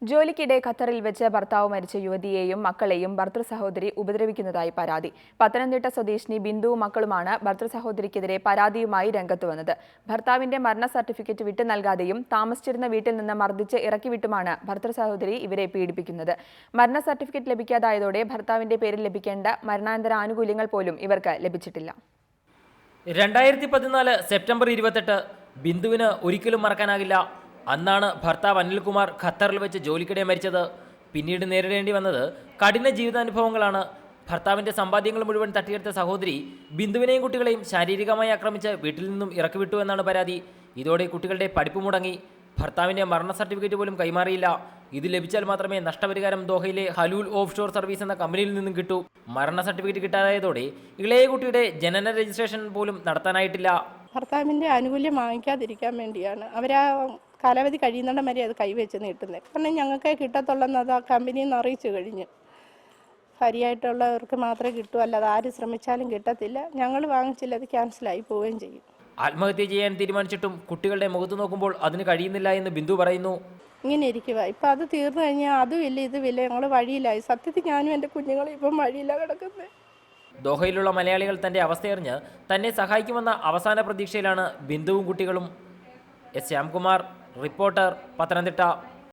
ജോലിക്കിടെ ഖത്തറിൽ വെച്ച് ഭർത്താവ് മരിച്ച യുവതിയെയും മക്കളെയും ഭർതൃ സഹോദരി ഉപദ്രവിക്കുന്നതായി പരാതി. പത്തനംതിട്ട സ്വദേശിനി ബിന്ദുവും മക്കളുമാണ് ഭർതൃ സഹോദരിക്കെതിരെ പരാതിയുമായി രംഗത്ത് വന്നത്. ഭർത്താവിന്റെ മരണ സർട്ടിഫിക്കറ്റ് വിട്ടു നൽകാതെയും താമസിച്ചിരുന്ന വീട്ടിൽ നിന്ന് മർദ്ദിച്ച് ഇറക്കിവിട്ടുമാണ് ഭർതൃ സഹോദരി ഇവരെ പീഡിപ്പിക്കുന്നത്. മരണ സർട്ടിഫിക്കറ്റ് ലഭിക്കാതായതോടെ ഭർത്താവിന്റെ പേരിൽ ലഭിക്കേണ്ട മരണാനന്തര ആനുകൂല്യങ്ങൾ പോലും ഇവർക്ക് ലഭിച്ചിട്ടില്ല. 2014 സെപ്റ്റംബർ 28 ബിന്ദുവിന് ഒരിക്കലും മറക്കാനാകില്ല. അന്നാണ് ഭർത്താവ് അനിൽകുമാർ ഖത്തറിൽ വെച്ച് ജോലിക്കിടെ മരിച്ചത്. പിന്നീട് നേരിടേണ്ടി വന്നത് കഠിന ജീവിതാനുഭവങ്ങളാണ്. ഭർത്താവിൻ്റെ സമ്പാദ്യങ്ങൾ മുഴുവൻ തട്ടിയെടുത്ത സഹോദരി ബിന്ദുവിനെയും കുട്ടികളെയും ശാരീരികമായി ആക്രമിച്ച് വീട്ടിൽ നിന്നും ഇറക്കിവിട്ടു എന്നാണ് പരാതി. ഇതോടെ കുട്ടികളുടെ പഠിപ്പ് മുടങ്ങി. ഭർത്താവിൻ്റെ മരണ സർട്ടിഫിക്കറ്റ് പോലും കൈമാറിയില്ല. ഇത് ലഭിച്ചാൽ മാത്രമേ നഷ്ടപരിഹാരം ദോഹയിലെ ഹലൂൽ ഓഫ് ഷോർ സർവീസ് എന്ന കമ്പനിയിൽ നിന്നും കിട്ടൂ. മരണ സർട്ടിഫിക്കറ്റ് കിട്ടാതായതോടെ ഇളയ കുട്ടിയുടെ ജനന രജിസ്ട്രേഷൻ പോലും നടത്താനായിട്ടില്ല. ഭർത്താവിൻ്റെ ആനുകൂല്യം വാങ്ങിക്കാതിരിക്കാൻ വേണ്ടിയാണ് അവരാ കാലാവധി കഴിയുന്നിടം വരെ അത് കൈവച്ച് നീട്ടുന്നത്. കാരണം ഞങ്ങൾക്ക് കിട്ടത്തുള്ളെന്ന് അത് ആ കമ്പനിയിൽ നിന്ന് അറിയിച്ചു കഴിഞ്ഞു. ഭാര്യയായിട്ടുള്ളവർക്ക് മാത്രമേ കിട്ടൂ, അല്ലാതെ ആര് ശ്രമിച്ചാലും കിട്ടത്തില്ല. ഞങ്ങൾ വാങ്ങിച്ചില്ല, അത് ക്യാൻസലായി പോവുകയും ചെയ്യും. ആത്മഹത്യ ചെയ്യാൻ തീരുമാനിച്ചിട്ടും കുട്ടികളുടെ മുഖത്ത് നോക്കുമ്പോൾ അതിന് കഴിയുന്നില്ല എന്ന് ബിന്ദു പറയുന്നു. ഇങ്ങനെ ഇരിക്കുക. ഇപ്പം അത് തീർന്നു കഴിഞ്ഞാൽ അതുമില്ല ഇതുമില്ല, ഞങ്ങൾ വഴിയിലായി. സത്യത്തിൽ ഞാനും എൻ്റെ കുഞ്ഞുങ്ങളും ഇപ്പം വഴിയില്ല കിടക്കുന്നത്. ദോഹയിലുള്ള മലയാളികൾ തന്റെ അവസ്ഥയറിഞ്ഞ് തന്നെ സഹായിക്കുമെന്ന അവസാന പ്രതീക്ഷയിലാണ് ബിന്ദുവും കുട്ടികളും. S Shyamkumar, reporter, Pathanamthitta.